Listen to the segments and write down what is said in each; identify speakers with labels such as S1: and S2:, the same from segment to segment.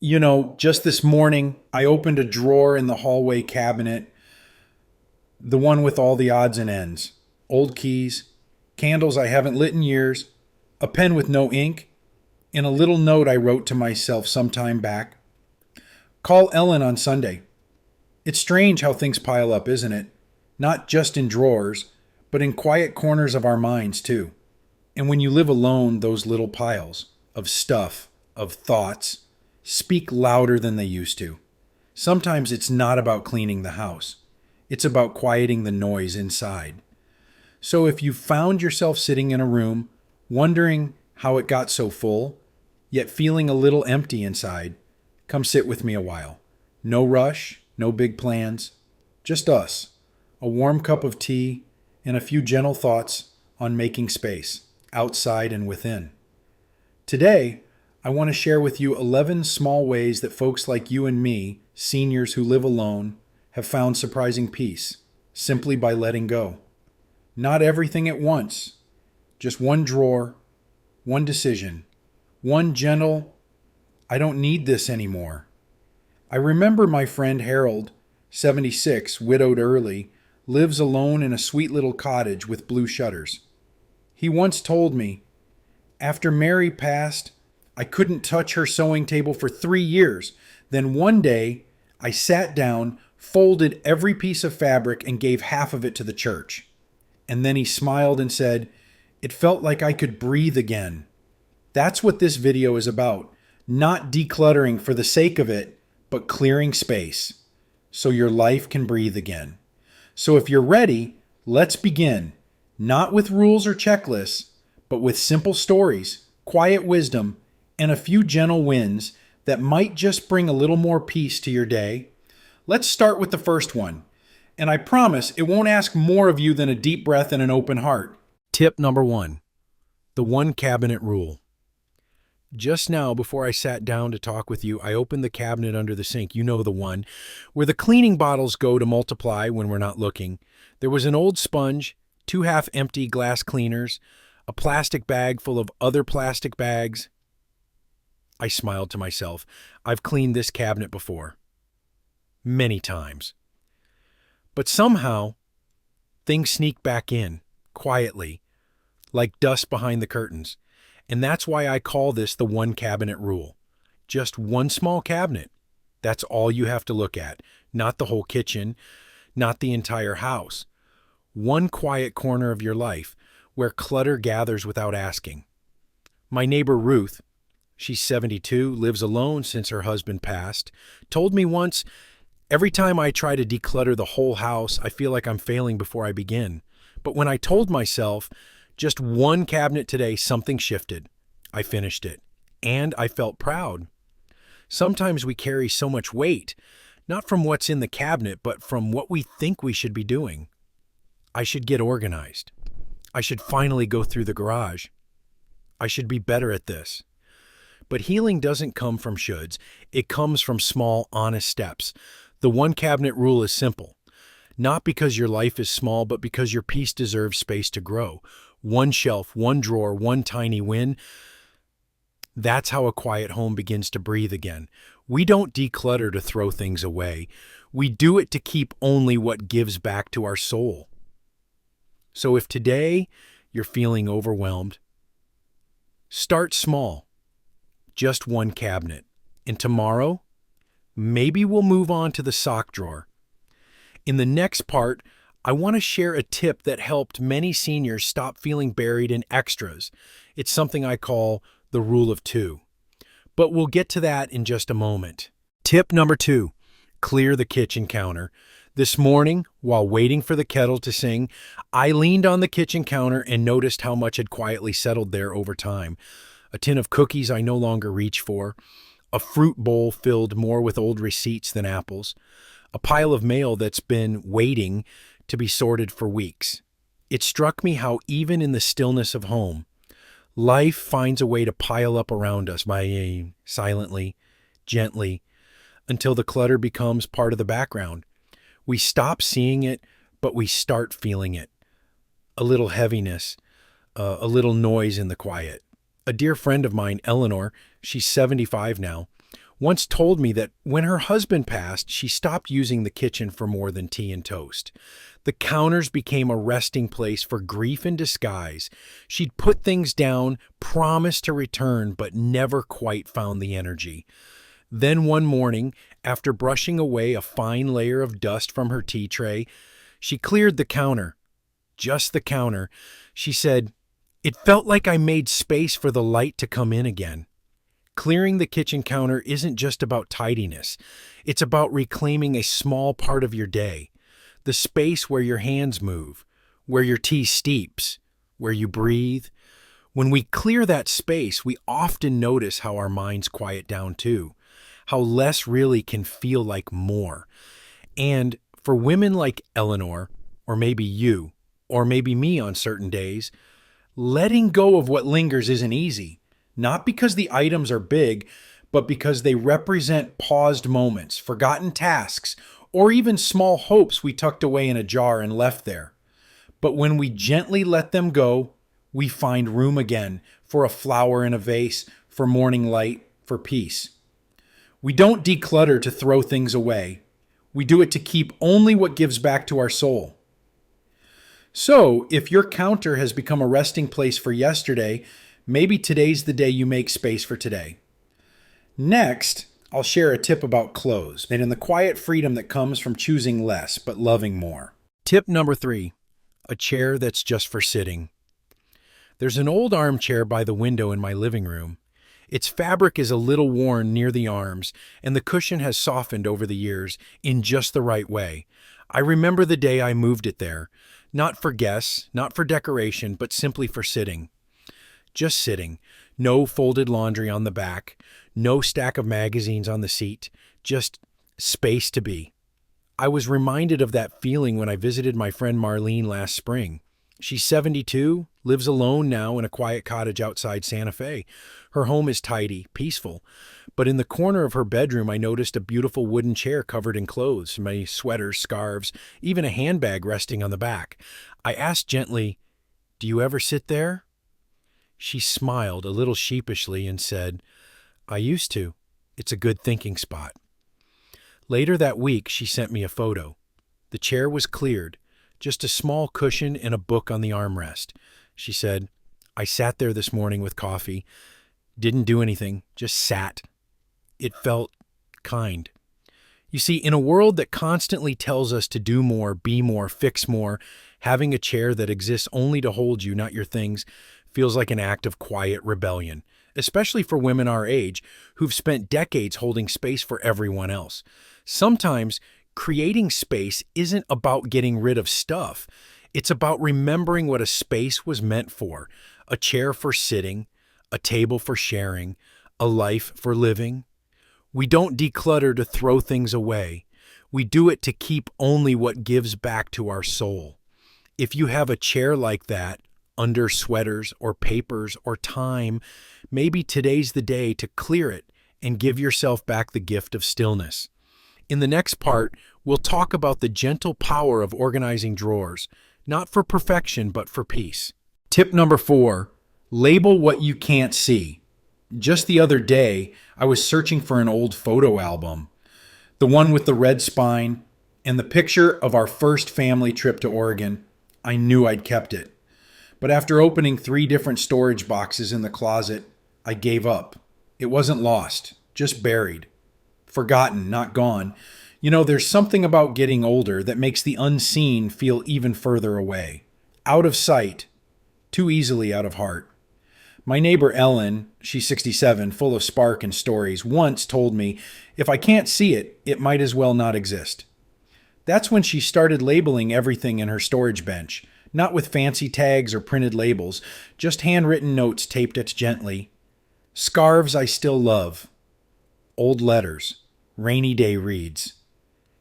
S1: Just this morning, I opened a drawer in the hallway cabinet, the one with all the odds and ends, old keys, candles I haven't lit in years, a pen with no ink, and a little note I wrote to myself some time back. Call Ellen on Sunday. It's strange how things pile up, isn't it? Not just in drawers, but in quiet corners of our minds, too. And when you live alone, those little piles of stuff, of thoughts, speak louder than they used to. Sometimes it's not about cleaning the house, it's about quieting the noise inside. So if you found yourself sitting in a room, wondering how it got so full, yet feeling a little empty inside, come sit with me a while. No rush, no big plans, just us, a warm cup of tea, and a few gentle thoughts on making space, outside and within. Today, I want to share with you 11 small ways that folks like you and me, seniors who live alone, have found surprising peace simply by letting go. Not everything at once, just one drawer, one decision, one gentle, I don't need this anymore. I remember my friend Harold, 76, widowed early, lives alone in a sweet little cottage with blue shutters. He once told me, after Mary passed, I couldn't touch her sewing table for 3 years. Then one day, I sat down, folded every piece of fabric, and gave half of it to the church. And then he smiled and said, it felt like I could breathe again. That's what this video is about. Not decluttering for the sake of it, but clearing space so your life can breathe again. So if you're ready, let's begin. Not with rules or checklists, but with simple stories, quiet wisdom, and a few gentle wins that might just bring a little more peace to your day. Let's start with the first one. And I promise it won't ask more of you than a deep breath and an open heart. Tip number 1, the one cabinet rule. Just now, before I sat down to talk with you, I opened the cabinet under the sink, you know the one, where the cleaning bottles go to multiply when we're not looking. There was an old sponge, 2 half-empty glass cleaners, a plastic bag full of other plastic bags. I smiled to myself. I've cleaned this cabinet before. Many times. But somehow, things sneak back in, quietly, like dust behind the curtains. And that's why I call this the one cabinet rule. Just one small cabinet. That's all you have to look at. Not the whole kitchen, not the entire house. One quiet corner of your life where clutter gathers without asking. My neighbor Ruth, she's 72, lives alone since her husband passed, told me once, every time I try to declutter the whole house, I feel like I'm failing before I begin. But when I told myself, just one cabinet today, something shifted. I finished it. And I felt proud. Sometimes we carry so much weight, not from what's in the cabinet, but from what we think we should be doing. I should get organized. I should finally go through the garage. I should be better at this. But healing doesn't come from shoulds. It comes from small, honest steps. The one cabinet rule is simple. Not because your life is small, but because your peace deserves space to grow. One shelf, one drawer, one tiny win. That's how a quiet home begins to breathe again. We don't declutter to throw things away. We do it to keep only what gives back to our soul. So if today you're feeling overwhelmed, start small. Just one cabinet. And tomorrow, maybe we'll move on to the sock drawer. In the next part, I want to share a tip that helped many seniors stop feeling buried in extras. It's something I call the rule of 2. But we'll get to that in just a moment. Tip number 2, clear the kitchen counter. This morning, while waiting for the kettle to sing, I leaned on the kitchen counter and noticed how much had quietly settled there over time. A tin of cookies I no longer reach for, a fruit bowl filled more with old receipts than apples, a pile of mail that's been waiting to be sorted for weeks. It struck me how even in the stillness of home, life finds a way to pile up around us by silently, gently, until the clutter becomes part of the background. We stop seeing it, but we start feeling it. A little heaviness, a little noise in the quiet. A dear friend of mine, Eleanor, she's 75 now, once told me that when her husband passed, she stopped using the kitchen for more than tea and toast. The counters became a resting place for grief in disguise. She'd put things down, promised to return, but never quite found the energy. Then one morning, after brushing away a fine layer of dust from her tea tray, she cleared the counter. Just the counter. She said, "It felt like I made space for the light to come in again." Clearing the kitchen counter isn't just about tidiness. It's about reclaiming a small part of your day. The space where your hands move, where your tea steeps, where you breathe. When we clear that space, we often notice how our minds quiet down too, how less really can feel like more. And for women like Eleanor, or maybe you, or maybe me on certain days, letting go of what lingers isn't easy. Not because the items are big, but because they represent paused moments, forgotten tasks, or even small hopes we tucked away in a jar and left there. But when we gently let them go, we find room again for a flower in a vase, for morning light, for peace. We don't declutter to throw things away. We do it to keep only what gives back to our soul. So, if your counter has become a resting place for yesterday, maybe today's the day you make space for today. Next, I'll share a tip about clothes and in the quiet freedom that comes from choosing less but loving more. Tip number 3, a chair that's just for sitting. There's an old armchair by the window in my living room. Its fabric is a little worn near the arms, and the cushion has softened over the years in just the right way. I remember the day I moved it there, not for guests, not for decoration, but simply for sitting. Just sitting. No folded laundry on the back, no stack of magazines on the seat, just space to be. I was reminded of that feeling when I visited my friend Marlene last spring. She's 72, lives alone now in a quiet cottage outside Santa Fe. Her home is tidy, peaceful, but in the corner of her bedroom I noticed a beautiful wooden chair covered in clothes, many sweaters, scarves, even a handbag resting on the back. I asked gently, "Do you ever sit there?" She smiled a little sheepishly and said, "I used to. It's a good thinking spot." Later that week, she sent me a photo. The chair was cleared, just a small cushion and a book on the armrest. She said, "I sat there this morning with coffee, didn't do anything, just sat. It felt kind." You see, in a world that constantly tells us to do more, be more, fix more, having a chair that exists only to hold you, not your things, feels like an act of quiet rebellion, especially for women our age who've spent decades holding space for everyone else. Sometimes creating space isn't about getting rid of stuff. It's about remembering what a space was meant for: a chair for sitting, a table for sharing, a life for living. We don't declutter to throw things away. We do it to keep only what gives back to our soul. If you have a chair like that, under sweaters or papers or time, maybe today's the day to clear it and give yourself back the gift of stillness. In the next part, we'll talk about the gentle power of organizing drawers, not for perfection, but for peace. Tip number 4, label what you can't see. Just the other day, I was searching for an old photo album, the one with the red spine and the picture of our first family trip to Oregon. I knew I'd kept it. But after opening 3 different storage boxes in the closet, I gave up. It wasn't lost, just buried. Forgotten, not gone. You know, there's something about getting older that makes the unseen feel even further away. Out of sight, too easily out of heart. My neighbor Ellen, she's 67, full of spark and stories, once told me, if I can't see it, it might as well not exist. That's when she started labeling everything in her storage bench. Not with fancy tags or printed labels, just handwritten notes taped at gently. Scarves I still love. Old letters. Rainy day reads.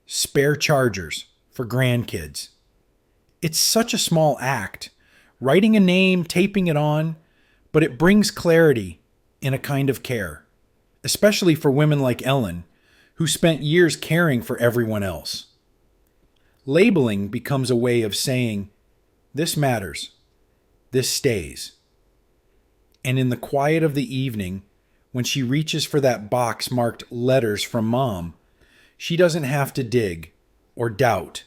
S1: Spare chargers for grandkids. It's such a small act. Writing a name, taping it on, but it brings clarity in a kind of care. Especially for women like Ellen, who spent years caring for everyone else. Labeling becomes a way of saying, this matters. This stays. And in the quiet of the evening, When she reaches for that box marked letters from mom, she doesn't have to dig or doubt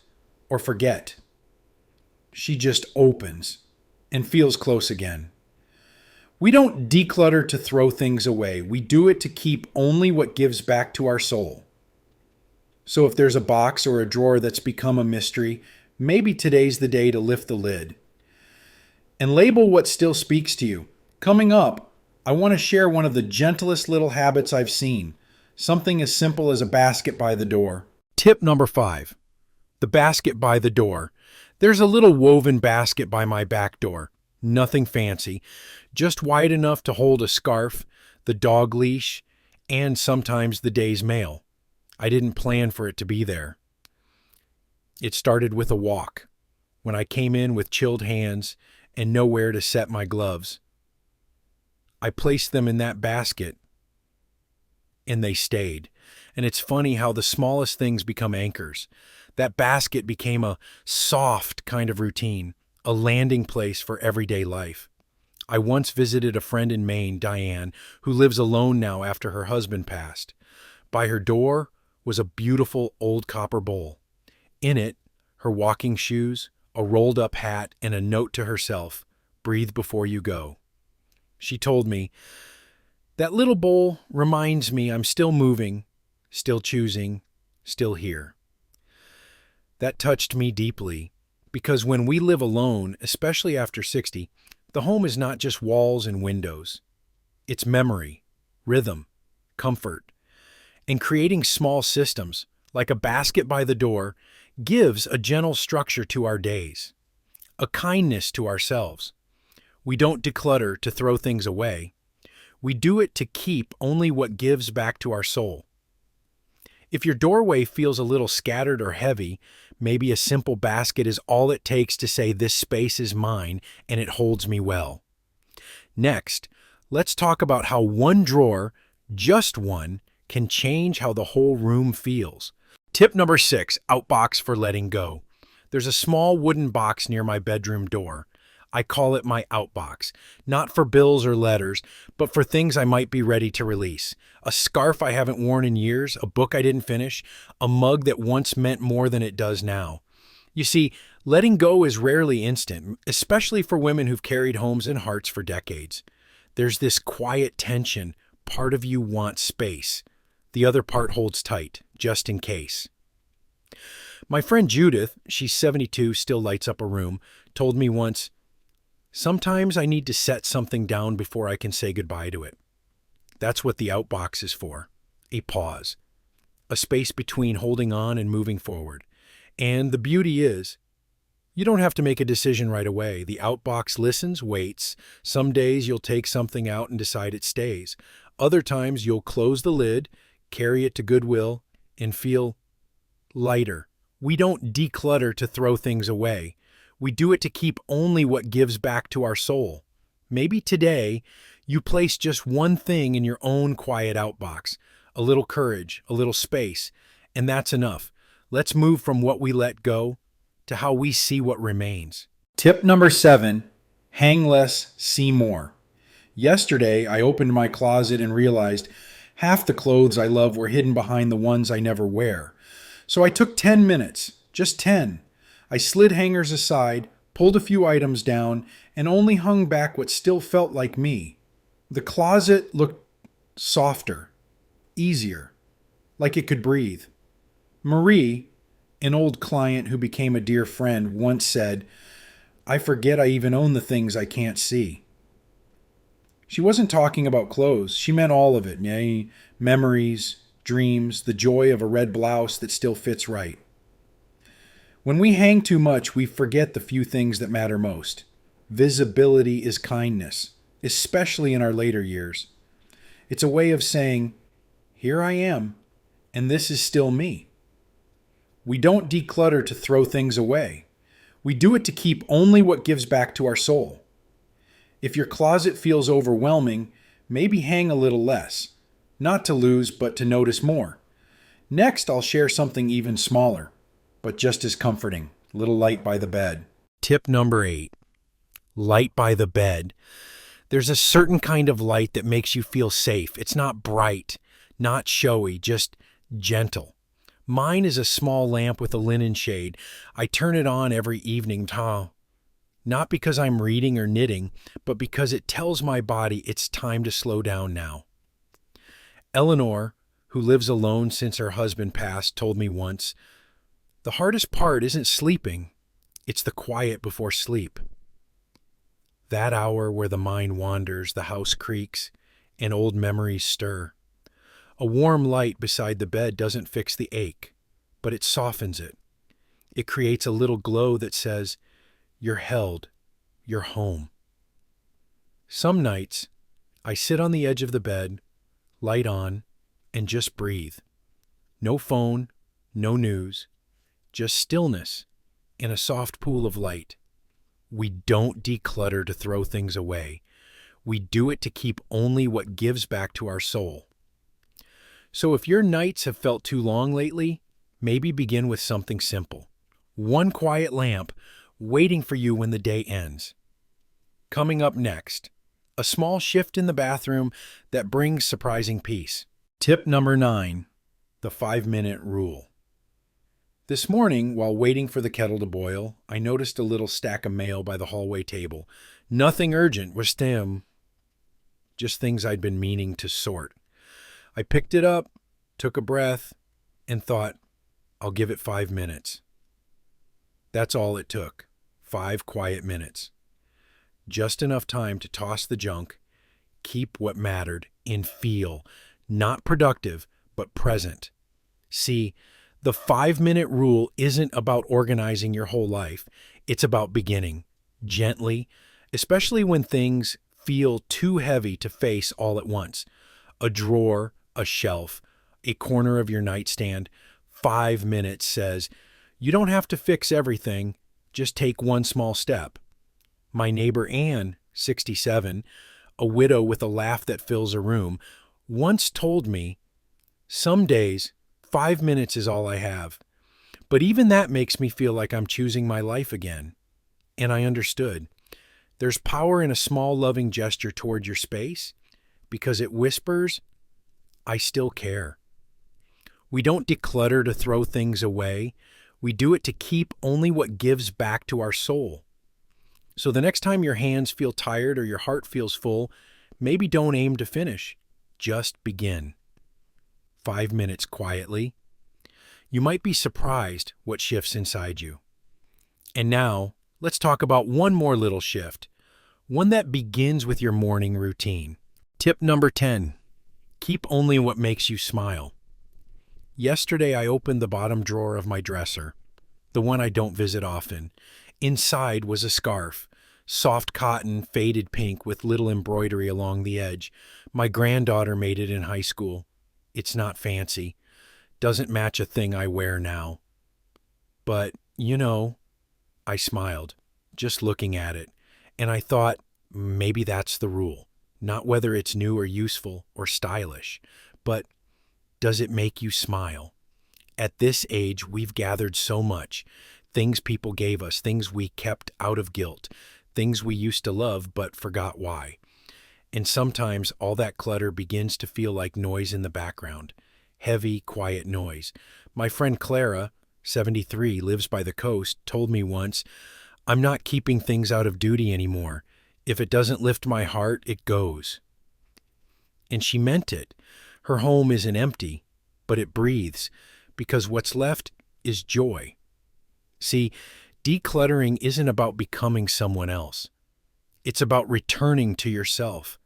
S1: or forget. She just opens and feels close again. We don't declutter to throw things away. We do it to keep only what gives back to our soul. So if there's a box or a drawer that's become a mystery, maybe today's the day to lift the lid and label what still speaks to you. Coming up, I want to share one of the gentlest little habits I've seen, something as simple as a basket by the door. Tip number 5, the basket by the door. There's a little woven basket by my back door. Nothing fancy, just wide enough to hold a scarf, the dog leash, and sometimes the day's mail. I didn't plan for it to be there. It started with a walk, when I came in with chilled hands and nowhere to set my gloves. I placed them in that basket, and they stayed. And it's funny how the smallest things become anchors. That basket became a soft kind of routine, a landing place for everyday life. I once visited a friend in Maine, Diane, who lives alone now after her husband passed. By her door was a beautiful old copper bowl. In it, her walking shoes, a rolled-up hat, and a note to herself, "Breathe before you go." She told me, "That little bowl reminds me I'm still moving, still choosing, still here." That touched me deeply, because when we live alone, especially after 60, the home is not just walls and windows. It's memory, rhythm, comfort. And creating small systems, like a basket by the door, gives a gentle structure to our days, a kindness to ourselves. We don't declutter to throw things away. We do it to keep only what gives back to our soul. If your doorway feels a little scattered or heavy, maybe a simple basket is all it takes to say, "This space is mine and it holds me well." Next, let's talk about how one drawer, just one, can change how the whole room feels. Tip number 6, outbox for letting go. There's a small wooden box near my bedroom door. I call it my outbox, not for bills or letters, but for things I might be ready to release. A scarf I haven't worn in years, a book I didn't finish, a mug that once meant more than it does now. You see, letting go is rarely instant, especially for women who've carried homes and hearts for decades. There's this quiet tension. Part of you wants space. The other part holds tight, just in case. My friend Judith, she's 72, still lights up a room, told me once, "Sometimes I need to set something down before I can say goodbye to it." That's what the outbox is for, a pause, a space between holding on and moving forward. And the beauty is, you don't have to make a decision right away. The outbox listens, waits. Some days you'll take something out and decide it stays. Other times you'll close the lid, carry it to Goodwill, and feel lighter. We don't declutter to throw things away. We do it to keep only what gives back to our soul. Maybe today you place just one thing in your own quiet outbox, a little courage, a little space, and that's enough. Let's move from what we let go to how we see what remains. Tip number 7, hang less, see more. Yesterday, I opened my closet and realized half the clothes I love were hidden behind the ones I never wear. So I took 10 minutes, just 10. I slid hangers aside, pulled a few items down, and only hung back what still felt like me. The closet looked softer, easier, like it could breathe. Marie, an old client who became a dear friend, once said, "I forget I even own the things I can't see." She wasn't talking about clothes. She meant all of it, memories, dreams, the joy of a red blouse that still fits right. When we hang too much, we forget the few things that matter most. Visibility is kindness, especially in our later years. It's a way of saying, "Here I am, and this is still me." We don't declutter to throw things away. We do it to keep only what gives back to our soul. If your closet feels overwhelming, maybe hang a little less. Not to lose, but to notice more. Next, I'll share something even smaller, but just as comforting, little light by the bed. Tip number 8, light by the bed.
S2: There's a certain kind of light that makes you feel safe. It's not bright, not showy, just gentle. Mine is a small lamp with a linen shade. I turn it on every evening, not because I'm reading or knitting, but because it tells my body it's time to slow down now. Eleanor, who lives alone since her husband passed, told me once, "The hardest part isn't sleeping, it's the quiet before sleep." That hour where the mind wanders, the house creaks, and old memories stir. A warm light beside the bed doesn't fix the ache, but it softens it. It creates a little glow that says, "You're held, you're home." Some nights, I sit on the edge of the bed, light on, and just breathe. No phone, no news, just stillness and a soft pool of light. We don't declutter to throw things away. We do it to keep only what gives back to our soul. So if your nights have felt too long lately, maybe begin with something simple. One quiet lamp waiting for you when the day ends. Coming up next, a small shift in the bathroom that brings surprising peace. Tip number 9, the 5-minute rule. This morning, while waiting for the kettle to boil, I noticed a little stack of mail by the hallway table. Nothing urgent, was just things I'd been meaning to sort. I picked it up, took a breath, and thought, I'll give it 5 minutes. That's all it took, 5 quiet minutes. Just enough time to toss the junk, keep what mattered, and feel, not productive, but present. See, the 5-minute rule isn't about organizing your whole life. It's about beginning, gently, especially when things feel too heavy to face all at once. A drawer, a shelf, a corner of your nightstand. 5 minutes says, you don't have to fix everything, just take one small step. My neighbor Anne, 67, a widow with a laugh that fills a room, once told me, "Some days, 5 minutes is all I have, but even that makes me feel like I'm choosing my life again." And I understood. There's power in a small loving gesture toward your space because it whispers, "I still care." We don't declutter to throw things away. We do it to keep only what gives back to our soul. So the next time your hands feel tired or your heart feels full, maybe don't aim to finish. Just begin. 5 minutes quietly. You might be surprised what shifts inside you. And now, let's talk about one more little shift, one that begins with your morning routine. Tip number 10, keep only what makes you smile. Yesterday, I opened the bottom drawer of my dresser, the one I don't visit often. Inside was a scarf, soft cotton, faded pink with little embroidery along the edge. My granddaughter made it in high school. It's not fancy, doesn't match a thing I wear now. But, I smiled, just looking at it, and I thought, maybe that's the rule. Not whether it's new or useful or stylish, but does it make you smile? At this age, we've gathered so much. Things people gave us, things we kept out of guilt, things we used to love but forgot why. And sometimes all that clutter begins to feel like noise in the background. Heavy, quiet noise. My friend Clara, 73, lives by the coast, told me once, "I'm not keeping things out of duty anymore. If it doesn't lift my heart, it goes." And she meant it. Her home isn't empty, but it breathes, because what's left is joy. See, decluttering isn't about becoming someone else. It's about returning to yourself,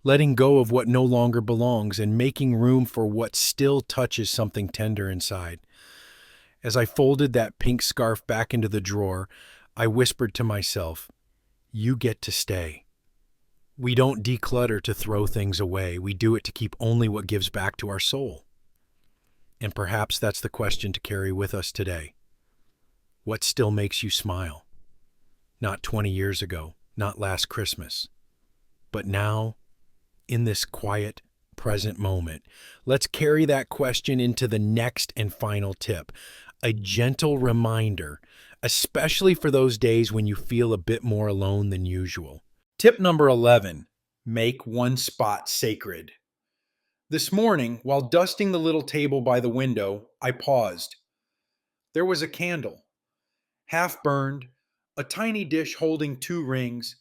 S2: letting go of what no longer belongs and making room for what still touches something tender inside. As I folded that pink scarf back into the drawer, I whispered to myself, "You get to stay." We don't declutter to throw things away. We do it to keep only what gives back to our soul. And perhaps that's the question to carry with us today. What still makes you smile? Not 20 years ago, not last Christmas, but now, in this quiet, present moment. Let's carry that question into the next and final tip. A gentle reminder, especially for those days when you feel a bit more alone than usual. Tip number 11,
S1: Make one spot sacred. This morning, while dusting the little table by the window, I paused. There was a candle, half burned, a tiny dish holding two rings,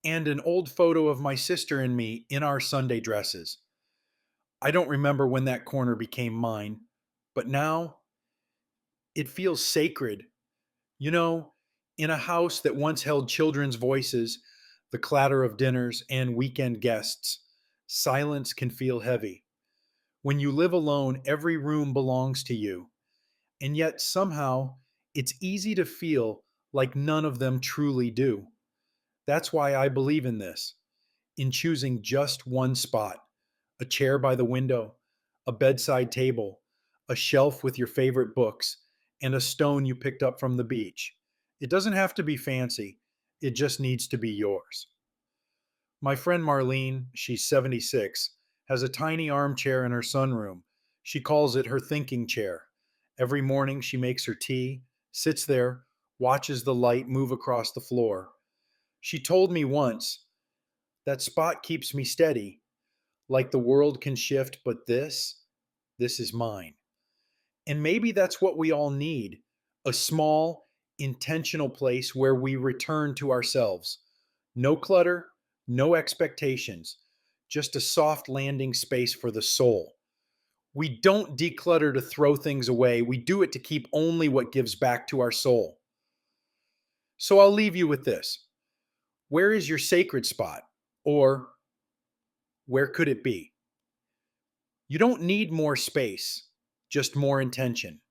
S1: and an old photo of my sister and me in our Sunday dresses. I don't remember when that corner became mine, but now it feels sacred. You know, in a house that once held children's voices, the clatter of dinners, and weekend guests, silence can feel heavy. When you live alone, every room belongs to you, and yet somehow it's easy to feel like none of them truly do. That's why I believe in this, in choosing just one spot: a chair by the window, a bedside table, a shelf with your favorite books, and a stone you picked up from the beach. It doesn't have to be fancy, it just needs to be yours. My friend Marlene, she's 76, has a tiny armchair in her sunroom. She calls it her thinking chair. Every morning she makes her tea, sits there, watches the light move across the floor. She told me once, that spot keeps me steady, like the world can shift, but this is mine. And maybe that's what we all need: a small, intentional place where we return to ourselves. No clutter, no expectations, just a soft landing space for the soul. We don't declutter to throw things away, we do it to keep only what gives back to our soul. So I'll leave you with this: where is your sacred spot? Or where could it be? You don't need more space, just more intention.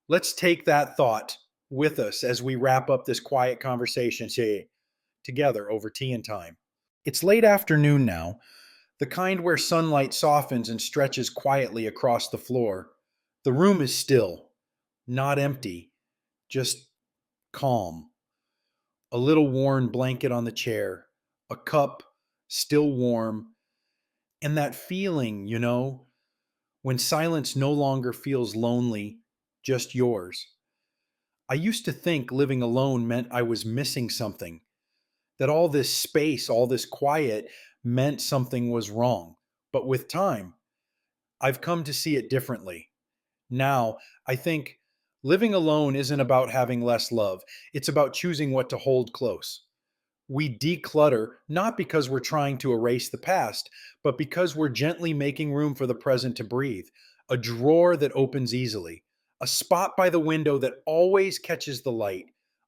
S1: Let's take that thought with us as we wrap up this quiet conversation together over tea and time. It's late afternoon now, the kind where sunlight softens and stretches quietly across the floor. The room is still, not empty, just calm. A little worn blanket on the chair, a cup still warm, and that feeling, when silence no longer feels lonely, just yours. I used to think living alone meant I was missing something, that all this space, all this quiet meant something was wrong. But with time, I've come to see it differently. Now, I think living alone isn't about having less love, it's about choosing what to hold close. We declutter not because we're trying to erase the past, but because we're gently making room for the present to breathe. A drawer that opens easily, a spot by the window that always catches the light,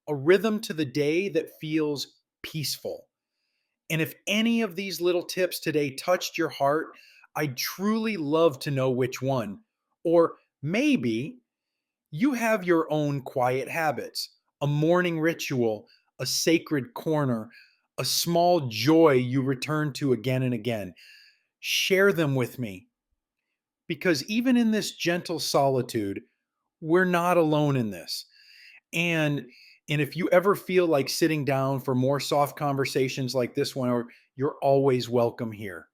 S1: a rhythm to the day that feels peaceful. And if any of these little tips today touched your heart, I'd truly love to know which one. Or maybe you have your own quiet habits, a morning ritual, a sacred corner, a small joy you return to again and again. Share them with me, because even in this gentle solitude, we're not alone in this. And and if you ever feel like sitting down for more soft conversations like this one, or you're always welcome here.